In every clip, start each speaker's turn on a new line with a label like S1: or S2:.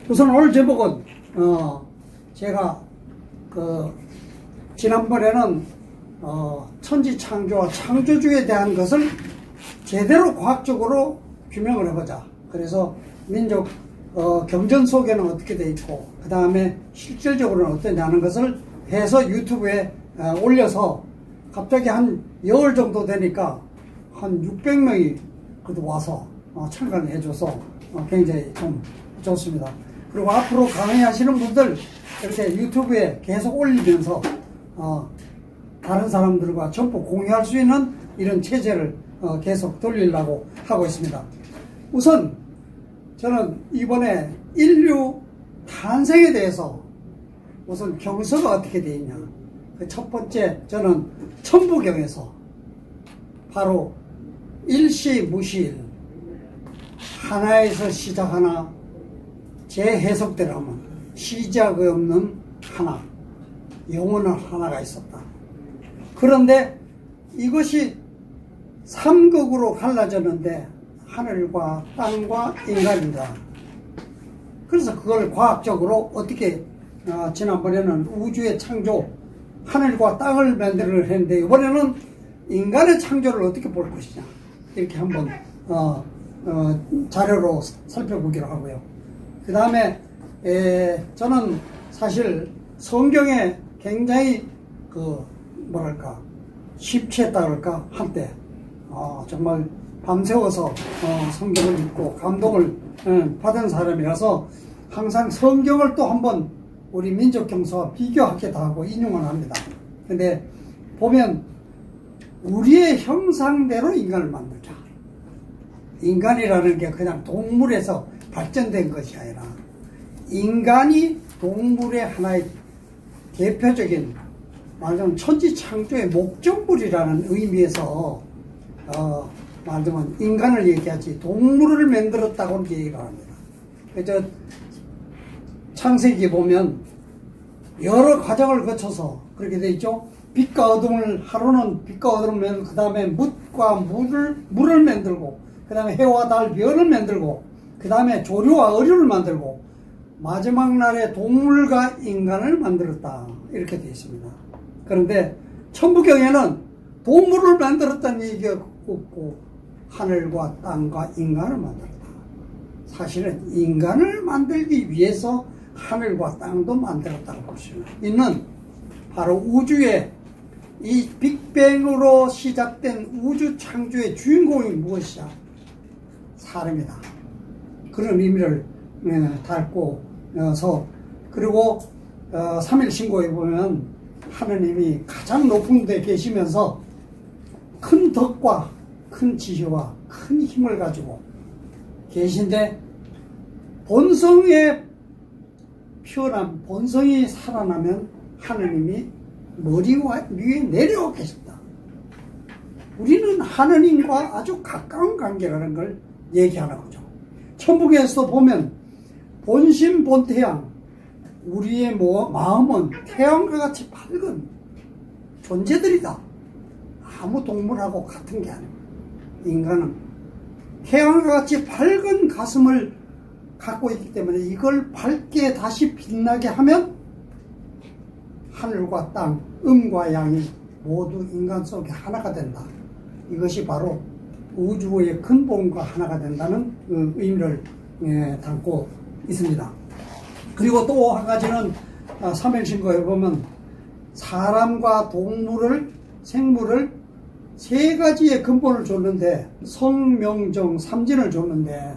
S1: 우선 오늘 제목은 제가 지난번에는 천지창조와 창조주에 대한 것을 제대로 과학적으로 규명을 해보자. 그래서 민족 경전 속에는 어떻게 돼 있고 그 다음에 실질적으로는 어떠냐는 것을 해서 유튜브에 올려서 갑자기 한 열흘 정도 되니까 한 600명이 그래도 와서 참관을 해줘서 굉장히 좀 좋습니다. 그리고 앞으로 강의하시는 분들 이렇게 유튜브에 계속 올리면서 다른 사람들과 전부 공유할 수 있는 이런 체제를 계속 돌리려고 하고 있습니다. 우선 저는 이번에 인류 탄생에 대해서 우선 경서가 어떻게 되어 있냐. 그 첫 번째 저는 천부경에서 바로 일시무시일 하나에서 시작하나 재해석대로 하면 시작이 없는 하나, 영원한 하나가 있었다. 그런데 이것이 삼극으로 갈라졌는데 하늘과 땅과 인간이다. 그래서 그걸 과학적으로 어떻게 지난번에는 우주의 창조, 하늘과 땅을 만들어 했는데 이번에는 인간의 창조를 어떻게 볼 것이냐 이렇게 한번 자료로 살펴보기로 하고요. 그 다음에 저는 사실 성경에 굉장히 심취했다 그럴까 한때 정말 밤새워서 성경을 읽고 감동을 받은 사람이라서 항상 성경을 또 한번 우리 민족 경서와 비교하기도 하고 인용을 합니다. 근데 보면 우리의 형상대로 인간을 만들자. 인간이라는 게 그냥 동물에서 발전된 것이 아니라 인간이 동물의 하나의 대표적인 말하자면 천지창조의 목적물이라는 의미에서 말하자면 인간을 얘기하지 동물을 만들었다고 얘기를 합니다. 그래서 창세기 보면 여러 과정을 거쳐서 그렇게 돼 있죠. 빛과 어둠을 하루는 빛과 어둠을 만들고 그 다음에 묻과 물을 만들고 그 다음에 해와 달 별을 만들고 그 다음에 조류와 어류를 만들고 마지막 날에 동물과 인간을 만들었다 이렇게 되어 있습니다. 그런데 천부경에는 동물을 만들었다는 얘기가 없고 하늘과 땅과 인간을 만들었다. 사실은 인간을 만들기 위해서 하늘과 땅도 만들었다고 볼 수 있는 바로 우주의 이 빅뱅으로 시작된 우주 창조의 주인공이 무엇이냐? 사람이다. 그런 의미를 담고서 그리고 3일 신고에 보면 하느님이 가장 높은 데 계시면서 큰 덕과 큰 지혜와 큰 힘을 가지고 계신데 본성의 피어난 본성이 살아나면 하느님이 머리 위에 내려와 계신다. 우리는 하느님과 아주 가까운 관계라는 걸 얘기하는 거죠. 천부경에서도 보면 본심 본태양, 우리의 마음은 태양과 같이 밝은 존재들이다. 아무 동물하고 같은 게 아닙니다. 인간은 태양과 같이 밝은 가슴을 갖고 있기 때문에 이걸 밝게 다시 빛나게 하면 하늘과 땅, 음과 양이 모두 인간 속에 하나가 된다. 이것이 바로 우주의 근본과 하나가 된다는 의미를 담고 있습니다. 그리고 또 한 가지는 삼일신고에 보면 사람과 동물을 생물을 세 가지의 근본을 줬는데 성명정 삼진을 줬는데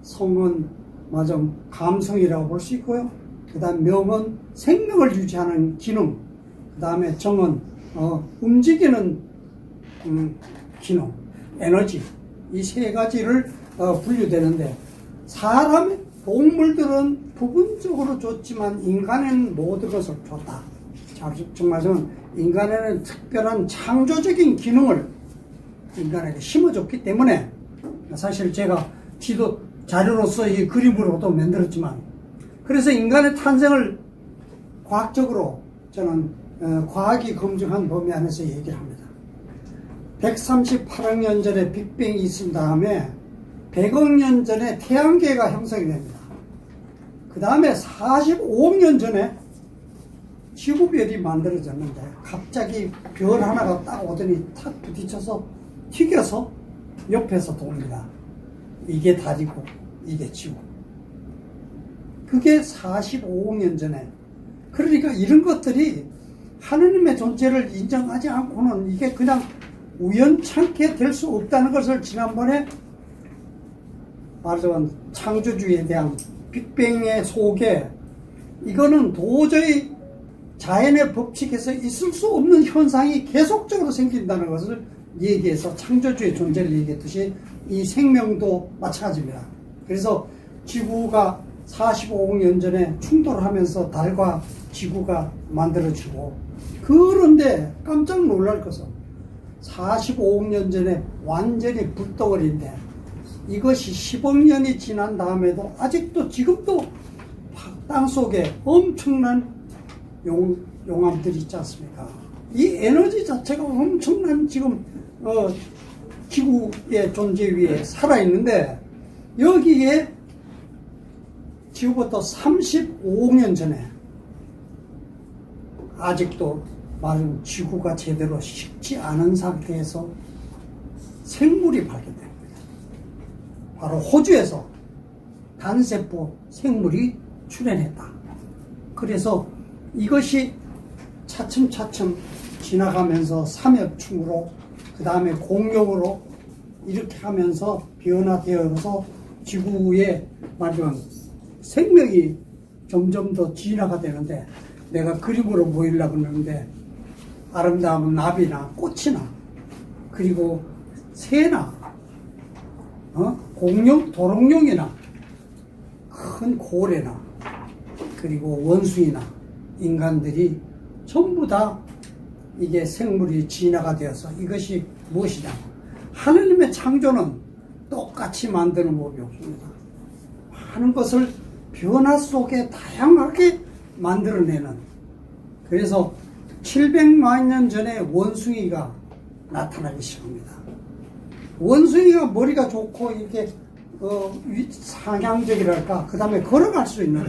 S1: 성은 맞아 감성이라고 볼 수 있고요. 그 다음 명은 생명을 유지하는 기능, 그 다음에 정은 움직이는 기능, 에너지, 이 세 가지를 분류되는데 사람, 동물들은 부분적으로 줬지만 인간에는 모든 것을 줬다. 정말 저는 인간에는 특별한 창조적인 기능을 인간에게 심어줬기 때문에 사실 제가 자료로서 이 그림으로도 만들었지만 그래서 인간의 탄생을 과학적으로 저는 과학이 검증한 범위 안에서 얘기를 합니다. 138억 년 전에 빅뱅이 있은 다음에 100억 년 전에 태양계가 형성이 됩니다. 그 다음에 45억 년 전에 지구별이 만들어졌는데 갑자기 별 하나가 딱 오더니 탁 부딪혀서 튀겨서 옆에서 돕니다. 이게 달이고 이게 지구. 그게 45억 년 전에. 그러니까 이런 것들이 하느님의 존재를 인정하지 않고는 이게 그냥 우연찮게 될 수 없다는 것을 지난번에 말하자면 창조주의에 대한 빅뱅의 속에 이거는 도저히 자연의 법칙에서 있을 수 없는 현상이 계속적으로 생긴다는 것을 얘기해서 창조주의 존재를 얘기했듯이 이 생명도 마찬가지입니다. 그래서 지구가 45억 년 전에 충돌하면서 달과 지구가 만들어지고, 그런데 깜짝 놀랄 것은 45억 년 전에 완전히 불덩어리인데 이것이 10억 년이 지난 다음에도 아직도 지금도 땅속에 엄청난 용암들이 있지 않습니까? 이 에너지 자체가 엄청난 지금 지구의 존재 위에 살아있는데, 여기에 지구부터 35억 년 전에 아직도 말은 지구가 제대로 식지 않은 상태에서 생물이 발견됩니다. 바로 호주에서 단세포 생물이 출현했다. 그래서 이것이 차츰차츰 지나가면서 삼엽충으로, 그 다음에 공룡으로 이렇게 하면서 변화되어서 지구의 말하자면 생명이 점점 더 진화가 되는데, 내가 그림으로 보이려고 그러는데 아름다운 나비나 꽃이나 그리고 새나 공룡, 도롱뇽이나 큰 고래나 그리고 원숭이나 인간들이 전부 다 이게 생물이 진화가 되어서 이것이 무엇이냐. 하느님의 창조는 똑같이 만드는 법이 없습니다. 많은 것을 변화 속에 다양하게 만들어내는. 그래서 700만 년 전에 원숭이가 나타나기 시작합니다. 원숭이가 머리가 좋고 이렇게 상향적이랄까, 그 다음에 걸어갈 수 있는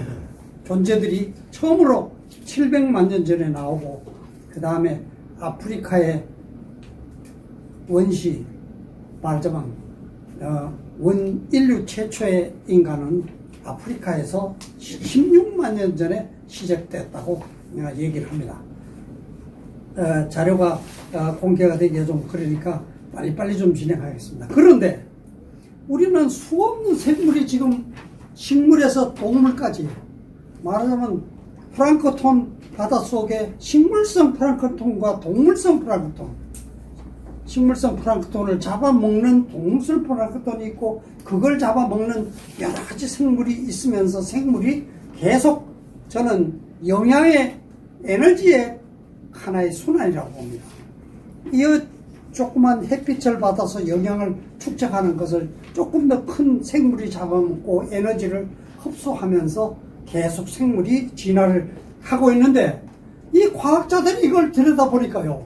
S1: 존재들이 처음으로 700만 년 전에 나오고, 그 다음에 아프리카의 원시, 말하자면 인류 최초의 인간은 아프리카에서 16만 년 전에 시작됐다고 얘기를 합니다. 자료가 공개가 되기가 좀 그러니까 빨리빨리 좀 진행하겠습니다. 그런데 우리는 수없는 생물이 지금 식물에서 동물까지, 말하자면 플랑크톤 바닷속에 식물성 플랑크톤과 동물성 플랑크톤, 식물성 플랑크톤을 잡아먹는 동물성 플랑크톤이 있고, 그걸 잡아먹는 여러 가지 생물이 있으면서 생물이 계속, 저는 영양의 에너지의 하나의 순환이라고 봅니다. 이 조그만 햇빛을 받아서 영양을 축적하는 것을 조금 더 큰 생물이 잡아먹고 에너지를 흡수하면서 계속 생물이 진화를 하고 있는데, 이 과학자들이 이걸 들여다보니까요,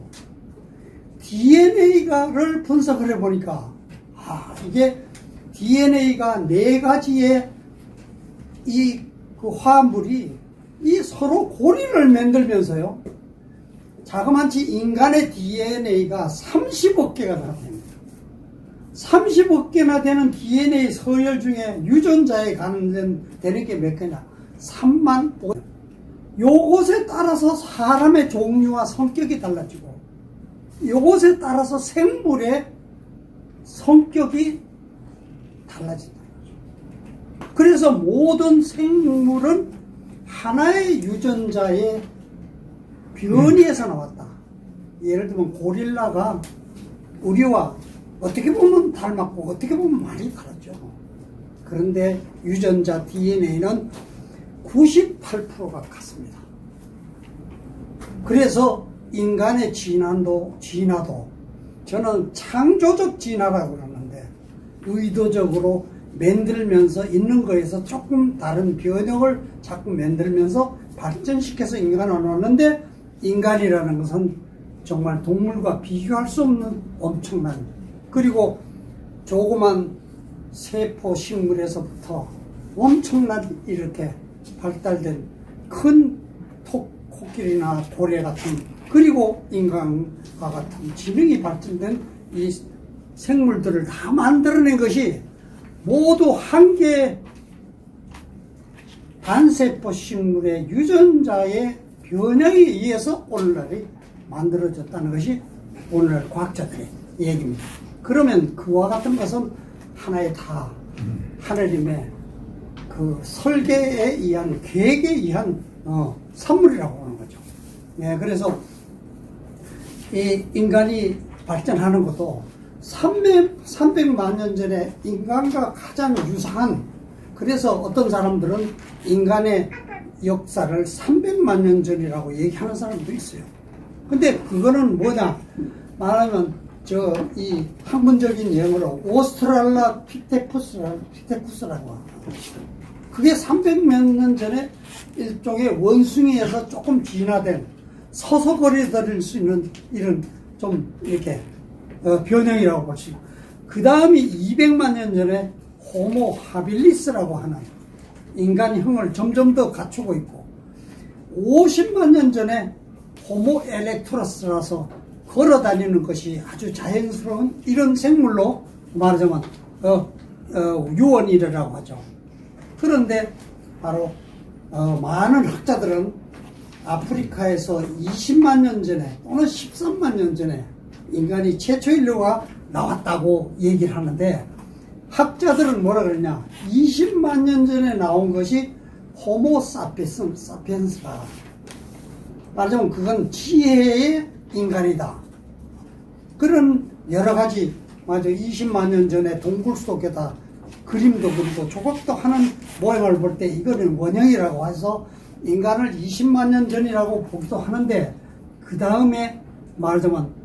S1: DNA를 분석을 해보니까, 이게 DNA가 4가지의 그 화합물이 서로 고리를 만들면서요, 자그마치 인간의 DNA가 30억 개가 나옵니다. 30억 개나 되는 DNA 서열 중에 유전자에 관련되는 게 몇 개냐? 3만 5. 요것에 따라서 사람의 종류와 성격이 달라지고, 요것에 따라서 생물의 성격이 달라진다. 그래서 모든 생물은 하나의 유전자의 변이에서 나왔다. 예를 들면 고릴라가 우리와 어떻게 보면 닮았고 어떻게 보면 많이 다르죠. 그런데 유전자 DNA는 98%가 같습니다. 그래서 인간의 진화도 저는 창조적 진화라고 그러는데, 의도적으로 만들면서 있는 거에서 조금 다른 변형을 자꾸 만들면서 발전시켜서 인간을 얻는데, 인간이라는 것은 정말 동물과 비교할 수 없는 엄청난, 그리고 조그만 세포 식물에서부터 엄청난 이렇게 발달된 큰 코끼리나 고래 같은, 그리고 인간과 같은 지능이 발전된 이 생물들을 다 만들어낸 것이 모두 한 개의 단세포 식물의 유전자의 변형에 의해서 오늘날이 만들어졌다는 것이 오늘날 과학자들의 얘기입니다. 그러면 그와 같은 것은 하나의 다 하느님의 그 설계에 의한, 계획에 의한 산물이라고 하는 거죠. 네, 그래서 이 인간이 발전하는 것도 300만 년 전에 인간과 가장 유사한, 그래서 어떤 사람들은 인간의 역사를 300만 년 전이라고 얘기하는 사람도 있어요. 근데 그거는 뭐냐 말하면 이 학문적인 영어로 오스트랄라피테쿠스라고 합니다. 그게 300몇 년 전에 일종의 원숭이에서 조금 진화된 서서 거리다닐 수 있는 이런 좀 이렇게 변형이라고 볼 수 있고, 그 다음이 200만 년 전에 호모 하빌리스라고 하는 인간형을 점점 더 갖추고 있고, 50만 년 전에 호모 엘렉트로스라서 걸어 다니는 것이 아주 자연스러운 이런 생물로 말하자면 유언이라고 하죠. 그런데 바로 많은 학자들은 아프리카에서 20만 년 전에 또는 13만 년 전에 인간이 최초 인류가 나왔다고 얘기를 하는데, 학자들은 뭐라 그러냐, 20만 년 전에 나온 것이 호모 사피엔스다. 말하자면 그건 지혜의 인간이다. 그런 여러 가지, 맞아, 20만 년 전에 동굴 속에다 그림도 그리고 조각도 하는 모양을 볼 때 이거는 원형이라고 해서 인간을 20만 년 전이라고 보기도 하는데, 그 다음에 말하자면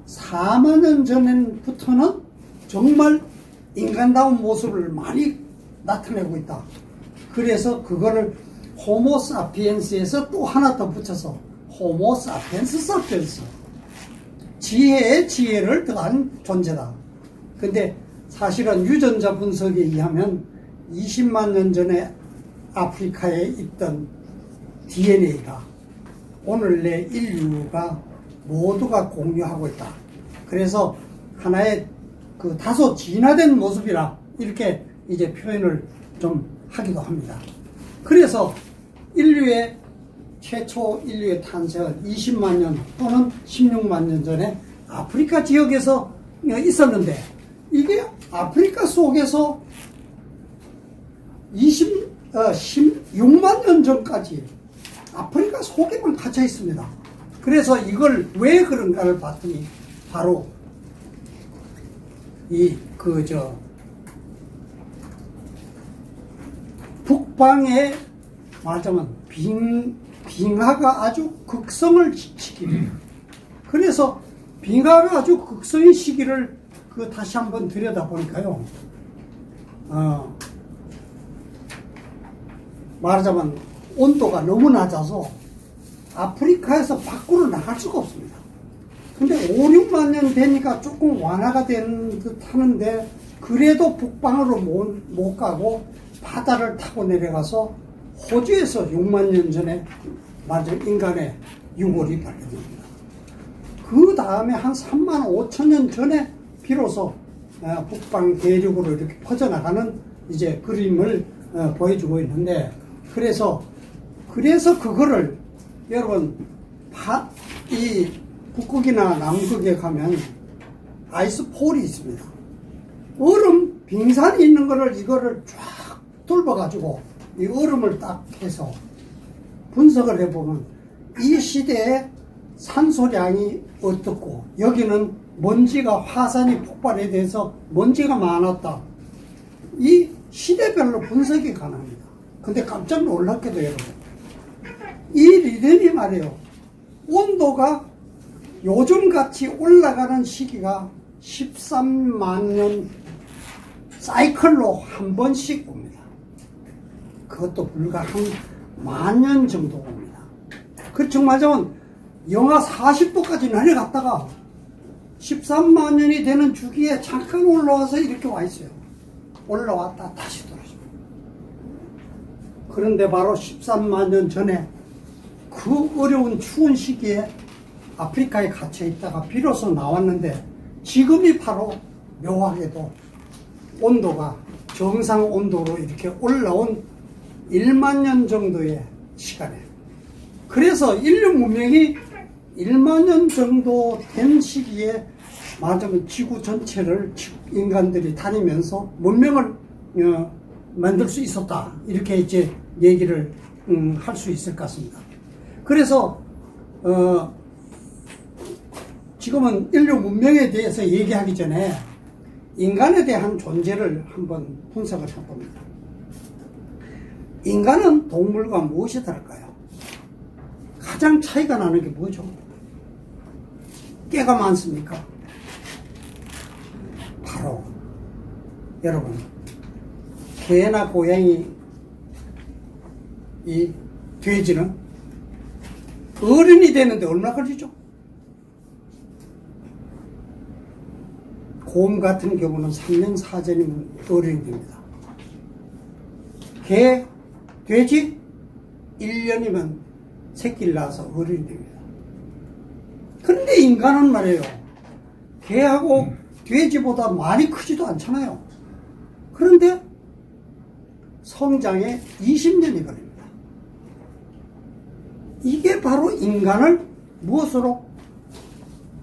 S1: 4만 년 전부터는 정말 인간다운 모습을 많이 나타내고 있다. 그래서 그거를 호모 사피엔스에서 또 하나 더 붙여서 호모 사피엔스 사피엔스, 지혜의 지혜를 더한 존재다. 근데 사실은 유전자 분석에 의하면 20만 년 전에 아프리카에 있던 DNA가 오늘의 인류가 모두가 공유하고 있다. 그래서 하나의 그 다소 진화된 모습이라 이렇게 이제 표현을 좀 하기도 합니다. 그래서 최초 인류의 탄생은 20만 년 또는 16만 년 전에 아프리카 지역에서 있었는데, 이게 아프리카 속에서 16만 년 전까지 아프리카 속에만 갇혀 있습니다. 그래서 이걸 왜 그런가를 봤더니 바로 북방에 말하자면 빙하가 아주 극성을 시킵니다. 그래서 빙하가 아주 극성의 시기를 다시 한번 들여다보니까요, 말하자면 온도가 너무 낮아서 아프리카에서 밖으로 나갈 수가 없습니다. 근데 5, 6만 년 되니까 조금 완화가 된 듯 하는데, 그래도 북방으로 못 가고 바다를 타고 내려가서 호주에서 6만 년 전에 인간의 유골이 발견됩니다. 그 다음에 한 3만 5천 년 전에 비로소 북방 대륙으로 이렇게 퍼져나가는 이제 그림을 보여주고 있는데, 그래서 그거를 여러분 이 북극이나 남극에 가면 아이스폴이 있습니다. 얼음 빙산이 있는 이거를 쫙 돌봐가지고 이 얼음을 딱 해서 분석을 해보면 이 시대에 산소량이 어떻고, 여기는 먼지가 화산이 폭발에 대해서 먼지가 많았다. 이 시대별로 분석이 가능합니다. 근데 깜짝 놀랍게도 여러분, 이 리듬이 말이에요, 온도가 요즘같이 올라가는 시기가 13만 년 사이클로 한 번씩 옵니다. 그것도 불과 한 10,000년 정도 옵니다. 그렇죠. 말하자면 영하 40도까지 내려갔다가 13만 년이 되는 주기에 잠깐 올라와서 이렇게 와 있어요. 올라왔다 다시 떨어집니다. 그런데 바로 13만 년 전에 그 어려운 추운 시기에 아프리카에 갇혀 있다가 비로소 나왔는데 지금이 바로 묘하게도 온도가 정상 온도로 이렇게 올라온 1만 년 정도의 시간에, 그래서 인류 문명이 1만 년 정도 된 시기에 맞으면 지구 전체를 인간들이 다니면서 문명을 만들 수 있었다, 이렇게 이제 얘기를 할 수 있을 것 같습니다. 그래서 지금은 인류 문명에 대해서 얘기하기 전에 인간에 대한 존재를 한번 분석을 해봅니다. 인간은 동물과 무엇이 다를까요? 가장 차이가 나는 게 뭐죠? 깨가 많습니까? 바로 여러분, 개나 고양이, 이 돼지는 어른이 되는데 얼마나 걸리죠? 곰 같은 경우는 3년 4년이면 어른이 됩니다. 개, 돼지 1년이면 새끼를 낳아서 어른이 됩니다. 그런데 인간은 말이에요, 개하고 돼지보다 많이 크지도 않잖아요. 그런데 성장에 20년이 걸립니다. 이게 바로 인간을 무엇으로?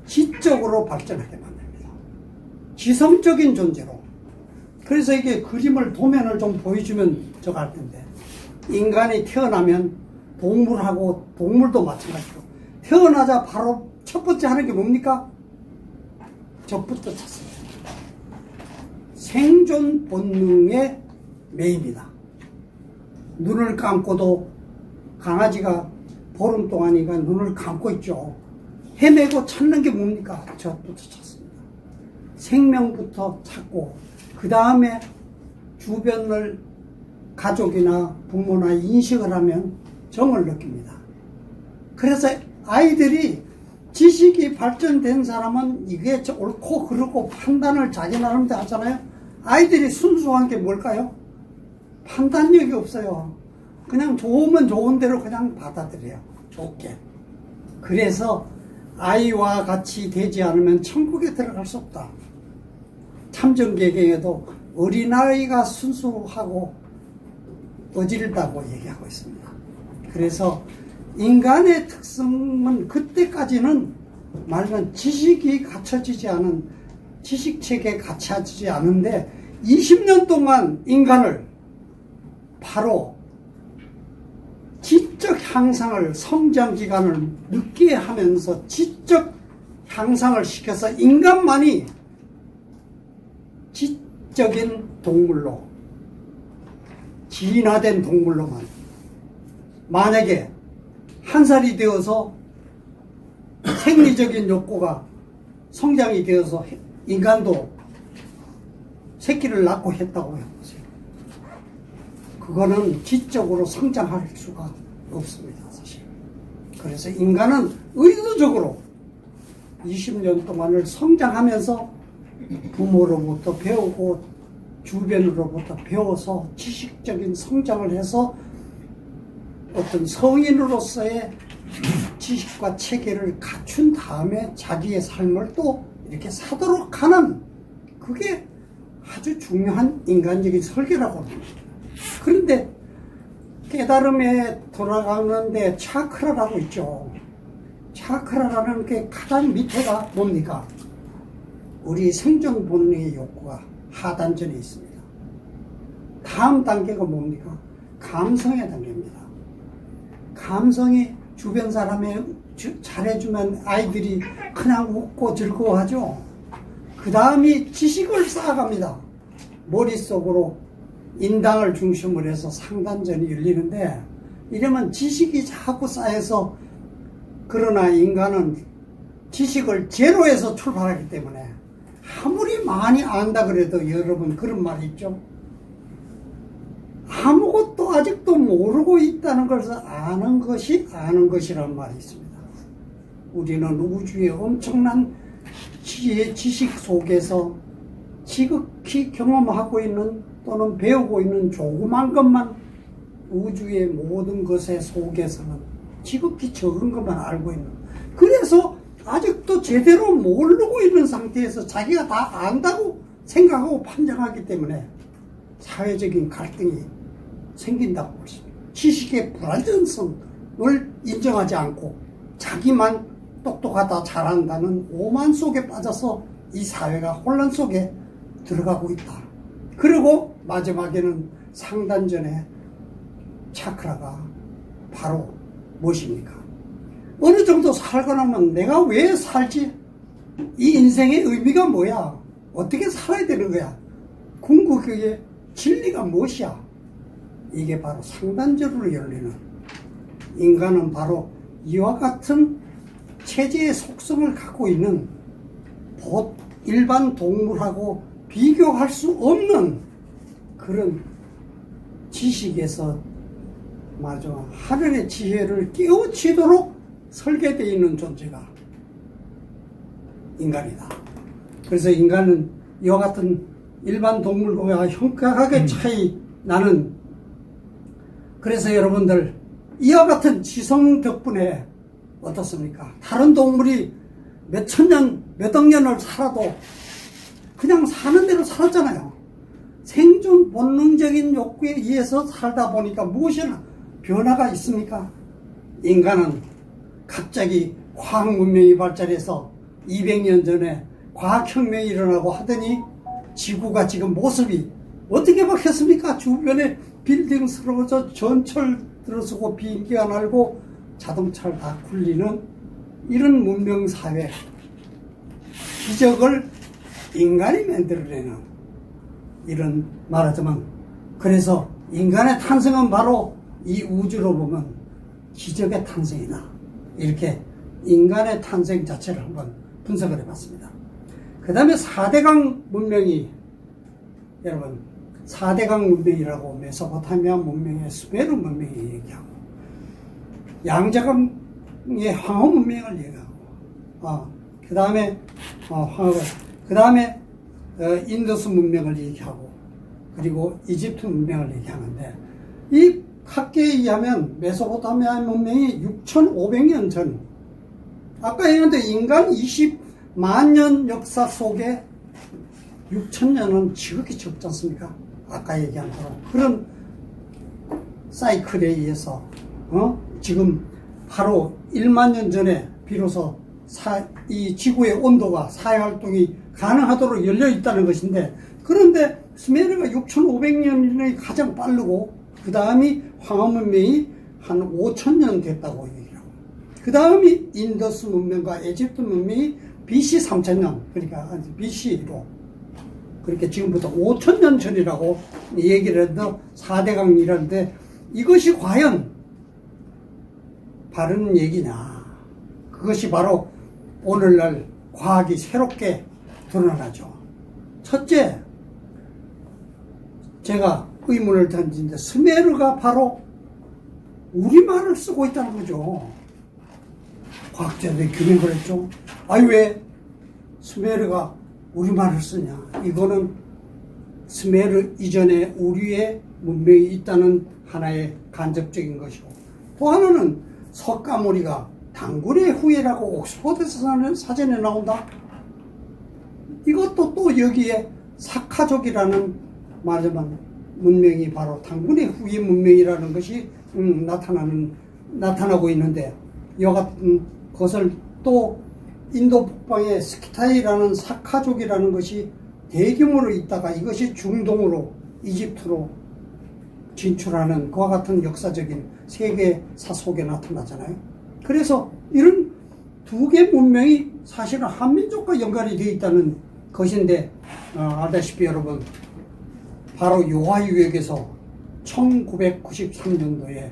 S1: 지적으로 발전하게 만듭니다. 지성적인 존재로. 그래서 이게 그림을, 도면을 좀 보여주면 저거 할 텐데, 인간이 태어나면 동물도 마찬가지로 태어나자 바로 첫 번째 하는 게 뭡니까? 적부터 찾습니다. 생존 본능의 매입니다. 눈을 감고도 강아지가 보름 동안이가 눈을 감고 있죠. 헤매고 찾는 게 뭡니까? 적부터 찾습니다. 생명부터 찾고, 그 다음에 주변을 가족이나 부모나 인식을 하면 정을 느낍니다. 그래서 아이들이 지식이 발전된 사람은 이게 옳고 그르고 판단을 자기 나름대로 하잖아요. 아이들이 순수한 게 뭘까요? 판단력이 없어요. 그냥 좋으면 좋은 대로 그냥 받아들여요. 좋게. 그래서 아이와 같이 되지 않으면 천국에 들어갈 수 없다. 참정계경에도 어린아이가 순수하고 어질다고 얘기하고 있습니다. 그래서 인간의 특성은 그때까지는 말하면 지식이 갖춰지지 않은, 지식체계에 갖춰지지 않은데 20년 동안 인간을 바로 지적 향상을, 성장 기간을 늦게 하면서 지적 향상을 시켜서 인간만이 지적인 동물로, 진화된 동물로만, 만약에 한 살이 되어서 생리적인 욕구가 성장이 되어서 인간도 새끼를 낳고 했다고 해보세요. 그거는 지적으로 성장할 수가 없습니다, 사실. 그래서 인간은 의도적으로 20년 동안을 성장하면서 부모로부터 배우고 주변으로부터 배워서 지식적인 성장을 해서 어떤 성인으로서의 지식과 체계를 갖춘 다음에 자기의 삶을 또 이렇게 사도록 하는, 그게 아주 중요한 인간적인 설계라고 합니다. 그런데 깨달음에 돌아가는데 차크라라고 있죠. 차크라라는 게 가장 밑에가 뭡니까? 우리 생존 본능의 욕구가 하단전에 있습니다. 다음 단계가 뭡니까? 감성의 단계입니다. 감성이 주변 사람이 잘해주면 아이들이 그냥 웃고 즐거워하죠. 그 다음이 지식을 쌓아갑니다. 머릿속으로 인당을 중심으로 해서 상단전이 열리는데, 이러면 지식이 자꾸 쌓여서, 그러나 인간은 지식을 제로에서 출발하기 때문에 아무리 많이 안다 그래도, 여러분 그런 말이 있죠. 아무것도 아직도 모르고 있다는 것을 아는 것이 아는 것이라는 말이 있습니다. 우리는 우주의 엄청난 지식 속에서 지극히 경험하고 있는 또는 배우고 있는 조그만 것만 우주의 모든 것의 속에서는 지극히 적은 것만 알고 있는, 그래서 아직도 제대로 모르고 있는 상태에서 자기가 다 안다고 생각하고 판정하기 때문에 사회적인 갈등이 생긴다고 볼 수 있습니다. 지식의 불완전성을 인정하지 않고 자기만 똑똑하다 잘한다는 오만 속에 빠져서 이 사회가 혼란 속에 들어가고 있다. 그리고 마지막에는 상단전의 차크라가 바로 무엇입니까? 어느 정도 살고 나면 내가 왜 살지? 이 인생의 의미가 뭐야? 어떻게 살아야 되는 거야? 궁극의 진리가 무엇이야? 이게 바로 상단전으로 열리는, 인간은 바로 이와 같은 체제의 속성을 갖고 있는 일반 동물하고 비교할 수 없는 그런 지식에서 하늘의 지혜를 깨우치도록 설계되어 있는 존재가 인간이다. 그래서 인간은 이와 같은 일반 동물과 현격하게 차이 나는, 그래서 여러분들 이와 같은 지성 덕분에 어떻습니까? 다른 동물이 몇천 년, 몇억 년을 살아도 그냥 사는 대로 살았잖아요. 생존 본능적인 욕구에 의해서 살다 보니까 무엇이나 변화가 있습니까? 인간은 갑자기 과학 문명이 발달해서 200년 전에 과학혁명이 일어나고 하더니 지구가 지금 모습이 어떻게 바뀌었습니까? 주변에 빌딩 쓰러져 전철 들어서고 비행기가 날고 자동차를 다 굴리는 이런 문명사회 기적을 인간이 만들어내는, 이런 말하자면, 그래서 인간의 탄생은 바로 이 우주로 보면 기적의 탄생이다. 이렇게 인간의 탄생 자체를 한번 분석을 해봤습니다. 그 다음에 4대강 문명이, 여러분 4대강 문명이라고 메소포타미아 문명의 수메르 문명이 얘기하고, 양자강의 황호 문명을 얘기하고, 그 다음에 그 다음에 인더스 문명을 얘기하고, 그리고 이집트 문명을 얘기하는데, 이 학계에 의하면 메소포타미아 문명이 6,500년 전, 아까 얘기했는데 인간 20만 년 역사 속에 6,000년은 지극히 적지 않습니까? 아까 얘기한 대로 그런 사이클에 의해서 지금 바로 1만 년 전에 비로소 이 지구의 온도가 사회활동이 가능하도록 열려 있다는 것인데, 그런데 수메르가 6,500년이 가장 빠르고 그 다음이 황하문명이 한 5,000년 됐다고 얘기를 하고, 그 다음이 인더스 문명과 에집트 문명이 BC 3,000년, 그러니까 BC로, 그렇게 지금부터 5,000년 전이라고 얘기를 해도 4대강이라는데, 이것이 과연 바른 얘기냐? 그것이 바로 오늘날 과학이 새롭게 드러나죠. 첫째, 제가 의문을 던진데, 스메르가 바로 우리말을 쓰고 있다는 거죠. 과학자들이 규명을 했죠. 아니 왜 스메르가 우리말을 쓰냐? 이거는 스메르 이전에 우리의 문명이 있다는 하나의 간접적인 것이고, 또 하나는 석가모니가 당군의 후예라고 옥스퍼드에서 사전에 나온다. 이것도 또 여기에 사카족이라는 말하자면 문명이 바로 당군의 후예 문명이라는 것이 나타나고 있는데, 이와 같은 것을 또 인도 북방의 스키타이라는 사카족이라는 것이 대규모로 있다가 이것이 중동으로 이집트로 진출하는 그와 같은 역사적인 세계사 속에 나타나잖아요. 그래서 이런 두 개 문명이 사실은 한민족과 연관이 되어 있다는 것인데, 알다시피 여러분, 바로 요하유역에서 1993년도에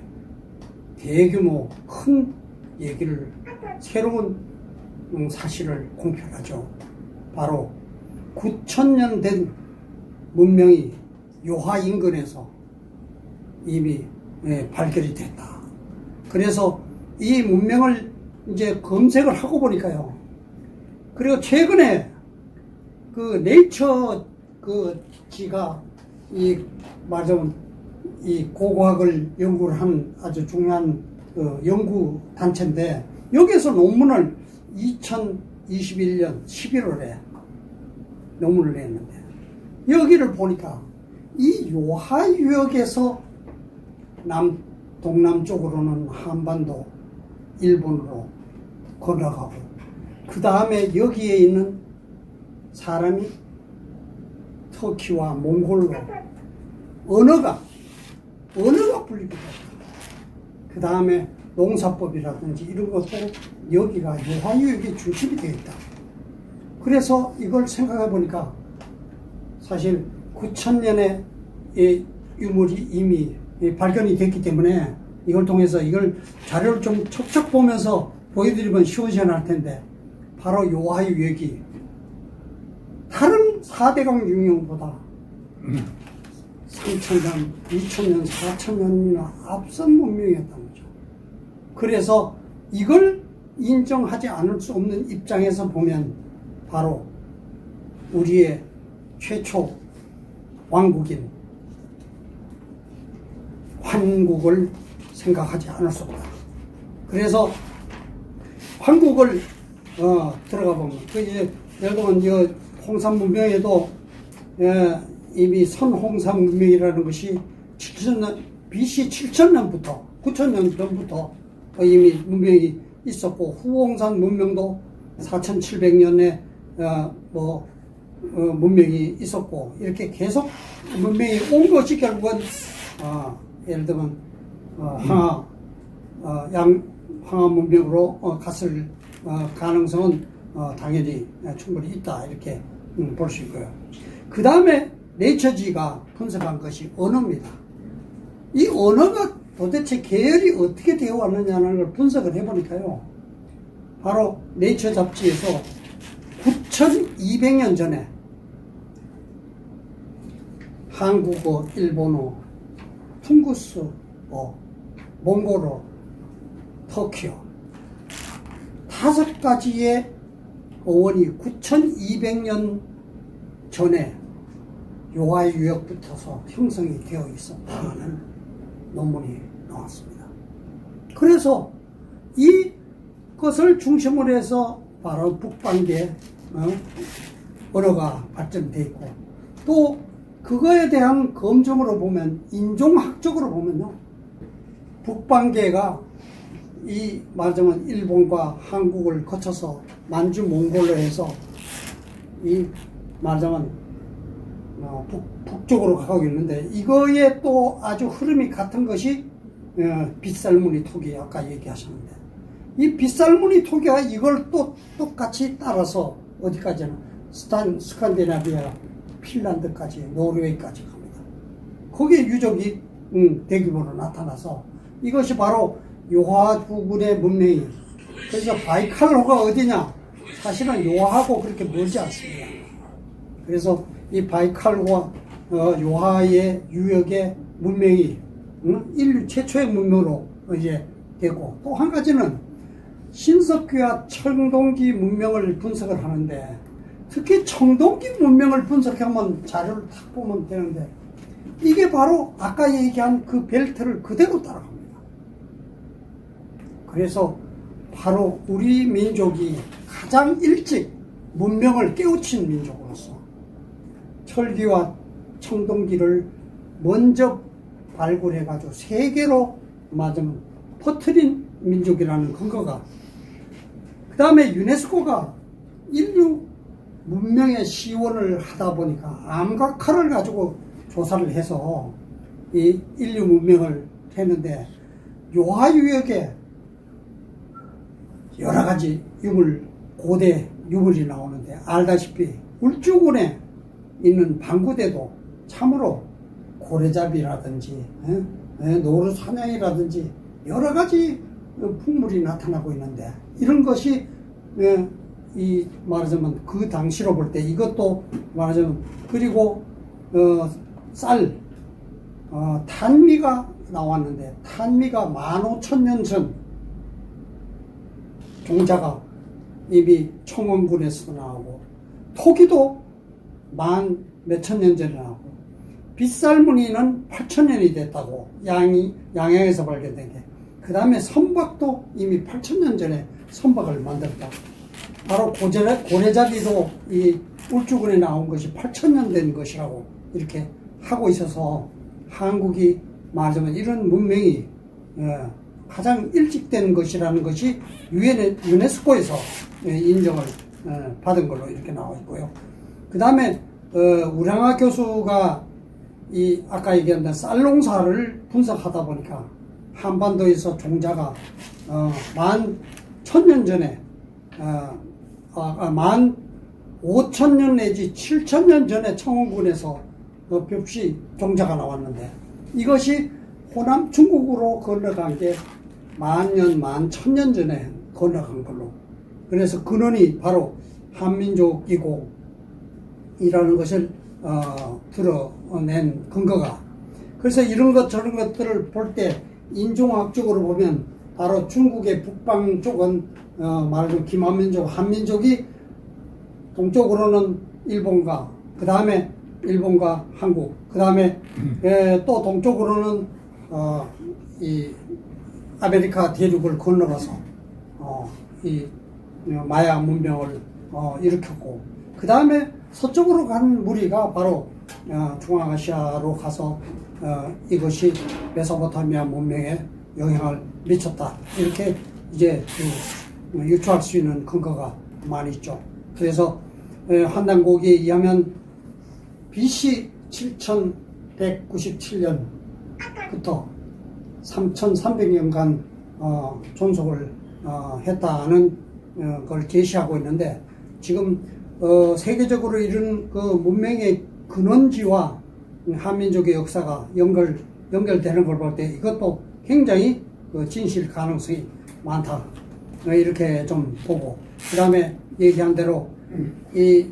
S1: 대규모 큰 얘기를, 새로운 사실을 공표하죠. 바로 9,000년 된 문명이 요하 인근에서 이미 발견이 됐다. 그래서 이 문명을 이제 검색을 하고 보니까요. 그리고 최근에 그 네이처 그 지가 말하자면 이 고고학을 연구를 한 아주 중요한 연구 단체인데 여기에서 논문을 2021년 11월에 논문을 냈는데 여기를 보니까 이 요하유역에서 동남쪽으로는 한반도, 일본으로 건너가고 그 다음에 여기에 있는 사람이 터키와 몽골로 언어가 분리되었다. 그 다음에 농사법이라든지 이런 것도 여기가 요하유역의 중심이 되어 있다. 그래서 이걸 생각해 보니까 사실 9000년에 유물이 이미 발견이 됐기 때문에 이걸 통해서 이걸 자료를 좀 척척 보면서 보여드리면 시원시원할 텐데 바로 요하유역이 다른 4대강 유형보다 3000년, 2000년, 4000년이나 앞선 문명이었다는 거죠. 그래서 이걸 인정하지 않을 수 없는 입장에서 보면 바로 우리의 최초 왕국인 환국을 생각하지 않을 수 없다. 그래서 환국을 들어가 보면 예를 들면 홍산 문명에도 이미 선홍산 문명이라는 것이 7000년 BC 7000년부터 9000년 전부터 이미 문명이 있었고 후홍산 문명도 4700년에 문명이 있었고 이렇게 계속 문명이 온 것이 결국은 예를 들면 황하 문명으로 갔을 가능성은 당연히 충분히 있다 이렇게 볼 수 있고요. 그 다음에 네이처지가 분석한 것이 언어입니다. 이 언어가 도대체 계열이 어떻게 되어 왔느냐는 걸 분석을 해보니까요. 바로 네이처 잡지에서 9200년 전에 한국어, 일본어, 퉁구스어, 몽골어, 터키어 5가지의 어원이 9200년 전에 요하유역부터서 형성이 되어 있었다는 논문이 나왔습니다. 그래서 이것을 중심으로 해서 바로 북방계 언어가 발전되어 있고 또 그거에 대한 검증으로 보면 인종학적으로 보면요 북방계가 말하자면 일본과 한국을 거쳐서 만주 몽골로 해서 말하자면 북쪽으로 가고 있는데 이거에 또 아주 흐름이 같은 것이 빗살무늬 토기 아까 얘기하셨는데 이 빗살무늬 토기가 이걸 또 똑같이 따라서 어디까지는 스칸디나비아 핀란드까지 노르웨이까지 갑니다. 거기에 유적이 대규모로 나타나서 이것이 바로 요하 부근의 문명이 그래서 바이칼호가 어디냐 사실은 요하하고 그렇게 멀지 않습니다. 그래서 이 바이칼호와 요하의 유역의 문명이 인류 최초의 문명으로 이제 되고 또 한 가지는 신석기와 청동기 문명을 분석을 하는데 특히 청동기 문명을 분석하면 자료를 탁 보면 되는데 이게 바로 아까 얘기한 그 벨트를 그대로 따라갑니다. 그래서 바로 우리 민족이 가장 일찍 문명을 깨우친 민족으로서 철기와 청동기를 먼저 발굴해가지고 세계로 맞으면 퍼뜨린 민족이라는 근거가 그 다음에 유네스코가 인류 문명의 시원을 하다 보니까 암각화를 가지고 조사를 해서 이 인류 문명을 했는데 요하유역에 여러 가지 고대 유물이 나오는데 알다시피 울주군에 있는 방구대도 참으로 고래잡이라든지 노루사냥이라든지 여러 가지 풍물이 나타나고 있는데 이런 것이 말하자면 그 당시로 볼 때 이것도 말하자면 그리고 탄미가 나왔는데 탄미가 15,000년 전 종자가 이미 청원군에서 나오고 토기도 만 몇천 년 전에 나오고 빗살무늬는 8,000년이 됐다고, 양양에서 발견된 게. 그 다음에 선박도 이미 8,000년 전에 선박을 만들었다. 바로 고래잡이도 이 울주군에 나온 것이 8,000년 된 것이라고 이렇게 하고 있어서 한국이 말하자면 이런 문명이 가장 일찍 된 것이라는 것이 유네스코에서 인정을 받은 걸로 이렇게 나와 있고요. 그 다음에 우량하 교수가 이 아까 얘기한 쌀농사를 분석하다 보니까 한반도에서 종자가 11,000년 전에 15,000년 내지 7,000년 전에 청원군에서 벽시 종자가 나왔는데 이것이 호남 중국으로 건너간 게 10,000년, 11,000년 전에 건너간 걸로. 그래서 근원이 바로 한민족이고 이라는 것을 드러낸 근거가. 그래서 이런 것 저런 것들을 볼 때 인종학적으로 보면 바로 중국의 북방 쪽은 말하자면 김한민족, 한민족이 동쪽으로는 일본과 그 다음에 일본과 한국, 그 다음에 또 동쪽으로는 이 아메리카 대륙을 건너가서 이 마야 문명을 일으켰고, 그 다음에 서쪽으로 간 무리가 바로 중앙아시아로 가서 이것이 메소포타미아 문명에 영향을 미쳤다. 이렇게 이제 유추할 수 있는 근거가 많이 있죠. 그래서 한단고기에 의하면 BC 7197년부터 3300년간 존속을 했다는 걸 계시하고 있는데, 지금 세계적으로 이런 그 문명의 근원지와 한민족의 역사가 연결되는 걸 볼 때 이것도 굉장히 진실 가능성이 많다. 이렇게 좀 보고, 그 다음에 얘기한 대로 이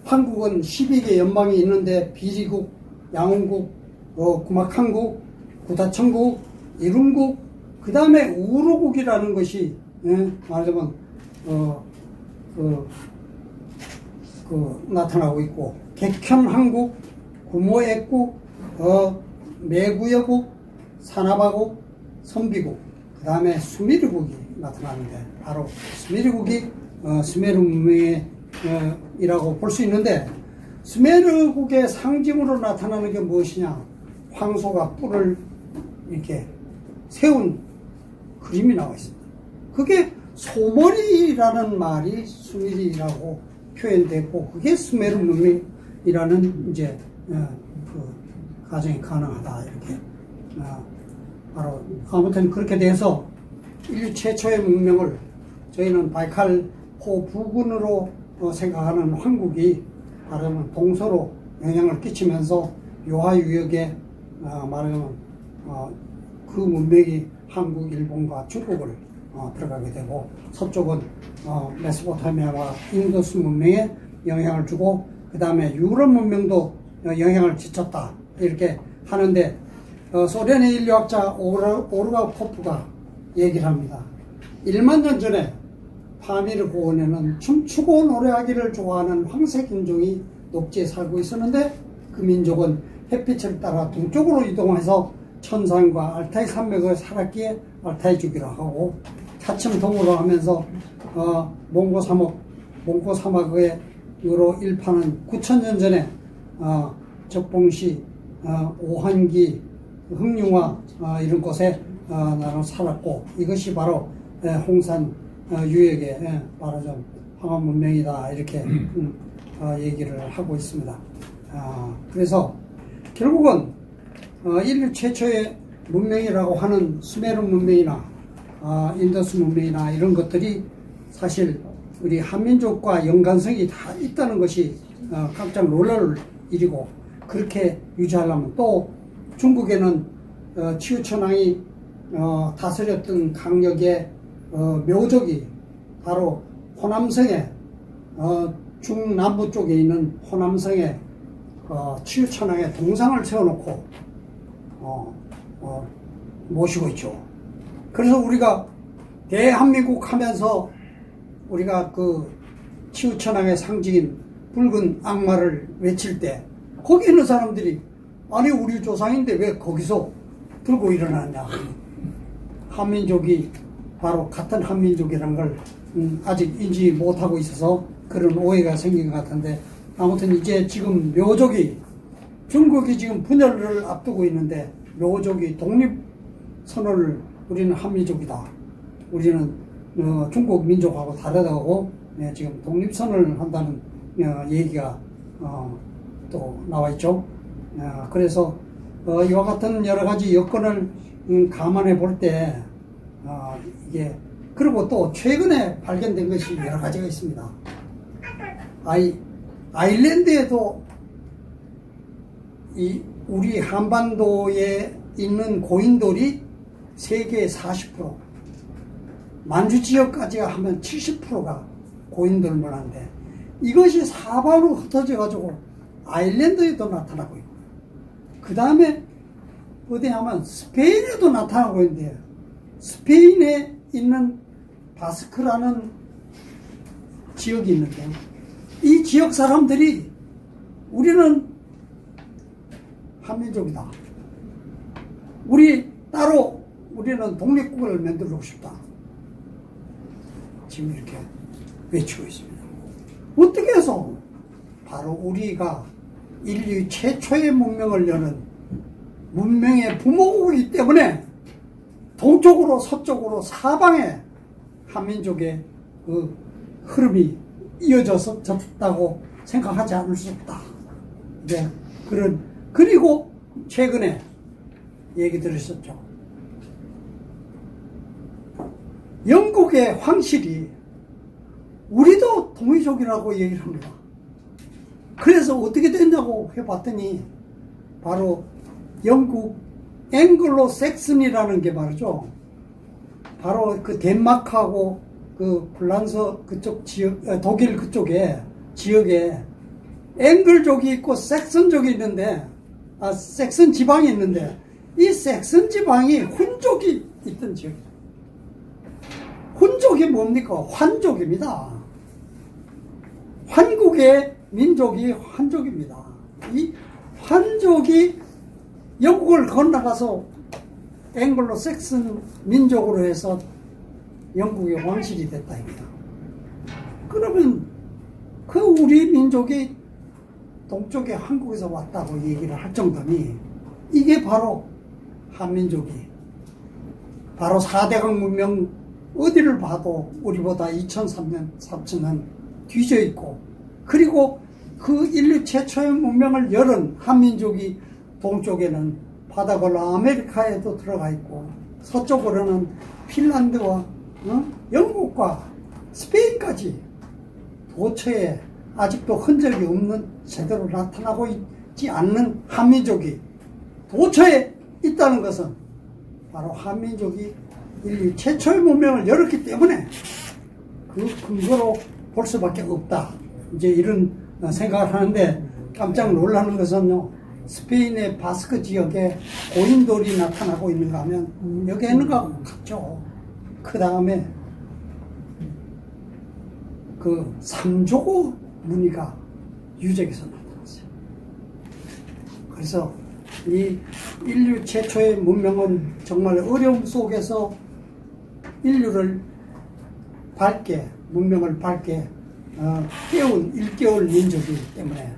S1: 한국은 12개 연방이 있는데 비리국, 양원국, 구막한국, 구다천국, 이룬국, 그 다음에 우루국이라는 것이 말하자면 나타나고 있고, 객현한국, 구모액국, 매구여국, 산하바국, 선비국, 그 다음에 수메르국이 나타나는데 바로 수메르국이 수메르 문명이라고 볼 수 있는데, 수메르국의 상징으로 나타나는 게 무엇이냐? 황소가 뿔을 이렇게 세운 그림이 나와 있습니다. 그게 소머리라는 말이 수메르라고 표현됐고, 그게 수메르 문명이라는 이제 그 가정이 가능하다. 이렇게 바로 아무튼 그렇게 돼서 인류 최초의 문명을 저희는 바이칼호 부근으로 생각하는 한국이 말하면 동서로 영향을 끼치면서 요하유역에 말하면 그 문명이 한국, 일본과 중국을 들어가게 되고, 서쪽은 메소포타미아와 인도스 문명에 영향을 주고, 그 다음에 유럽 문명도 영향을 끼쳤다. 이렇게 하는데, 소련의 인류학자 오르가코프가 얘기를 합니다. 1만 년 전에 파미르 고원에는 춤추고 노래하기를 좋아하는 황색 인종이 녹지에 살고 있었는데, 그 민족은 햇빛을 따라 동쪽으로 이동해서 천산과 알타이 산맥을 살았기에 알타이 주기로 하고, 차츰 동으로 하면서 몽고 사막의 으로 일파는 9,000년 전에 적봉시, 오한기, 흥룡화 이런 곳에 나는 살았고, 이것이 바로 홍산 유역의 말하자면 황한 문명이다. 이렇게 얘기를 하고 있습니다. 그래서 결국은 인류 최초의 문명이라고 하는 수메르 문명이나 인더스 문명이나 이런 것들이 사실 우리 한민족과 연관성이 다 있다는 것이 깜짝 놀랄 일이고, 그렇게 유지하려면 또 중국에는 치우천왕이 다스렸던 강력의 묘족이 바로 호남성에 중남부 쪽에 있는 호남성에 치우천왕의 동상을 세워놓고 모시고 있죠. 그래서 우리가 대한민국 하면서 우리가 그 치우천왕의 상징인 붉은 악마를 외칠 때 거기 있는 사람들이 아니 우리 조상인데 왜 거기서 들고 일어났냐. 한민족이 바로 같은 한민족이라는 걸 아직 인지 못하고 있어서 그런 오해가 생긴 것 같은데, 아무튼 이제 지금 묘족이, 중국이 지금 분열을 앞두고 있는데 묘족이 독립선언을, 우리는 한민족이다, 우리는 중국 민족하고 다르다고 지금 독립선언을 한다는 얘기가 또 나와 있죠. 그래서 이와 같은 여러 가지 여건을 감안해 볼 때 이게, 그리고 또 최근에 발견된 것이 여러 가지가 있습니다. 아일랜드에도 우리 한반도에 있는 고인돌이 세계의 40%, 만주 지역까지 하면 70%가 고인돌 문화인데, 이것이 사방으로 흩어져 가지고 아일랜드에도 나타나고 있고, 그 다음에 어디 하면 스페인에도 나타나고 있는데, 스페인에 있는 바스크라는 지역이 있는데, 이 지역 사람들이 우리는 한민족이다, 우리는 독립국을 만들고 싶다, 지금 이렇게 외치고 있습니다. 어떻게 해서? 바로 우리가 인류 최초의 문명을 여는 문명의 부모이기 때문에 동쪽으로 서쪽으로 사방에 한민족의 그 흐름이 이어졌다고 생각하지 않을 수 없다. 네, 그리고 최근에 얘기 들으셨죠. 영국의 황실이 우리도 동이족이라고 얘기를 합니다. 그래서 어떻게 됐냐고 해봤더니 바로 영국 앵글로 섹슨이라는 게 말이죠. 바로 그 덴마크하고 그 프랑스 그쪽 지역, 독일 그쪽에 지역에 앵글족이 있고 섹슨족이 있는데, 섹슨 지방이 있는데, 이 섹슨 지방이 훈족이 있던 지역이에요. 훈족이 뭡니까? 환족입니다. 환국의 민족이 환족입니다. 이 환족이 영국을 건너가서 앵글로 섹슨 민족으로 해서 영국의 왕실이 됐다 이거야. 그러면 그 우리 민족이 동쪽에 한국에서 왔다고 얘기를 할 정도니, 이게 바로 한민족이 바로 4대강 문명 어디를 봐도 우리보다 2003년, 3000년 뒤져 있고, 그리고 그 인류 최초의 문명을 열은 한민족이 동쪽에는 바다 건너 아메리카에도 들어가 있고, 서쪽으로는 핀란드와 영국과 스페인까지 도처에 아직도 흔적이 없는, 제대로 나타나고 있지 않는 한민족이 도처에 있다는 것은 바로 한민족이 인류 최초의 문명을 열었기 때문에 그 근거로 볼 수밖에 없다. 이제 이런 생각을 하는데, 깜짝 놀라는 것은요, 스페인의 바스크 지역에 고인돌이 나타나고 있는가 하면 여기 있는 거하고 같죠. 그 다음에 그 삼조고 무늬가 유적에서 나타났어요. 그래서 이 인류 최초의 문명은 정말 어려움 속에서 인류를 밝게, 문명을 밝게 일깨울 민족이기 때문에,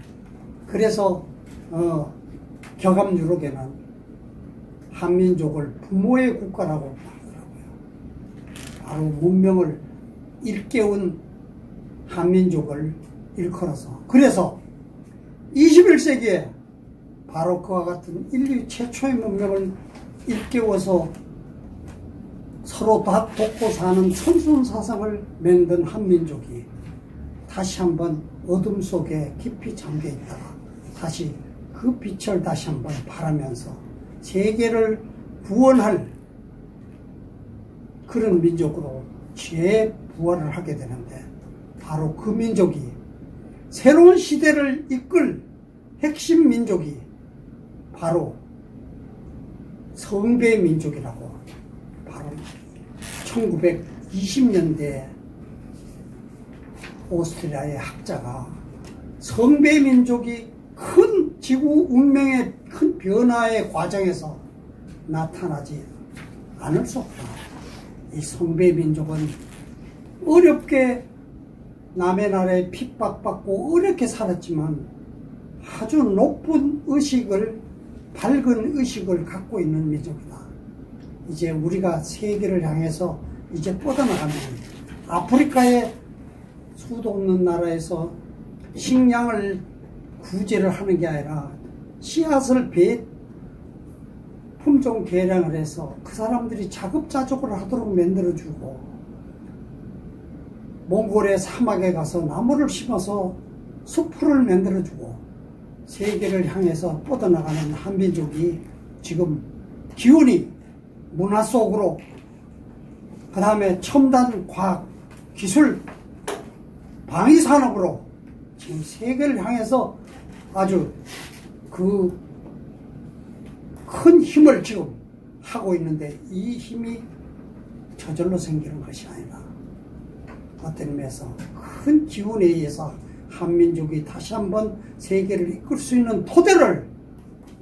S1: 그래서 격암유록에는 한민족을 부모의 국가라고 말하더라고요. 바로 문명을 일깨운 한민족을 일컬어서, 그래서 21세기에 바로 그와 같은 인류 최초의 문명을 일깨워서 서로 돕고 사는 선순사상을 만든 한민족이 다시 한번 어둠 속에 깊이 잠겨 있다가 다시 그 빛을 다시 한번 바라면서 세계를 구원할 그런 민족으로 재부활을 하게 되는데, 바로 그 민족이 새로운 시대를 이끌 핵심 민족이 바로 성배 민족이라고, 바로 1920년대 오스트리아의 학자가 성배 민족이 큰 지구 운명의 큰 변화의 과정에서 나타나지 않을 수 없다. 이 성배 민족은 어렵게 남의 나라에 핍박받고 어렵게 살았지만 아주 높은 의식을, 밝은 의식을 갖고 있는 민족이다. 이제 우리가 세계를 향해서 이제 뻗어나가는 아프리카의 수도 없는 나라에서 식량을 구제를 하는 게 아니라 씨앗을 품종 개량을 해서 그 사람들이 자급자족을 하도록 만들어주고, 몽골의 사막에 가서 나무를 심어서 숲을 만들어주고, 세계를 향해서 뻗어나가는 한민족이 지금 기운이 문화 속으로, 그 다음에 첨단 과학, 기술, 방위산업으로 지금 세계를 향해서 아주 그 큰 힘을 지금 하고 있는데, 이 힘이 저절로 생기는 것이 아니라 어떤 의미에서 큰 기운에 의해서 한민족이 다시 한번 세계를 이끌 수 있는 토대를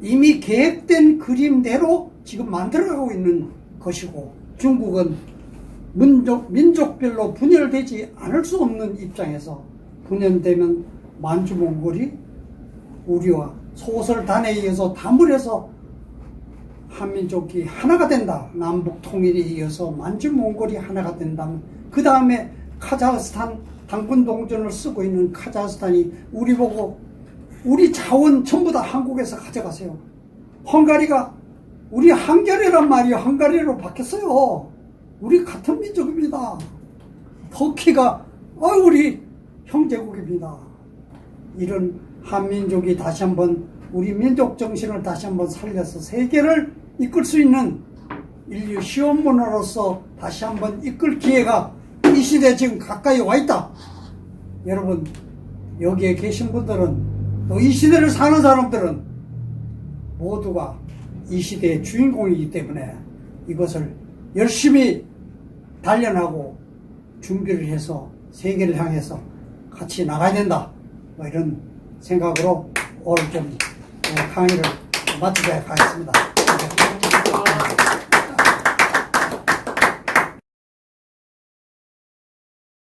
S1: 이미 계획된 그림대로 지금 만들어가고 있는 것이고, 중국은 민족별로 분열되지 않을 수 없는 입장에서 분열되면 만주몽골이 우리와 소설단에 의해서 담을해서 한민족이 하나가 된다. 남북 통일에 이어서 만주몽골이 하나가 된다면, 그 다음에 카자흐스탄 당군 동전을 쓰고 있는 카자흐스탄이 우리 보고 우리 자원 전부 다 한국에서 가져가세요. 헝가리가 우리 한겨레란 말이 헝가리로 바뀌었어요. 우리 같은 민족입니다. 터키가 우리 형제국입니다. 이런 한민족이 다시 한번 우리 민족 정신을 다시 한번 살려서 세계를 이끌 수 있는 인류 시원문화로서 다시 한번 이끌 기회가 이 시대에 지금 가까이 와 있다. 여러분, 여기에 계신 분들은, 또 이 시대를 사는 사람들은 모두가 이 시대의 주인공이기 때문에 이것을 열심히 단련하고 준비를 해서 세계를 향해서 같이 나가야 된다. 뭐 이런 생각으로 오늘 좀 강의를 마치도록 하겠습니다.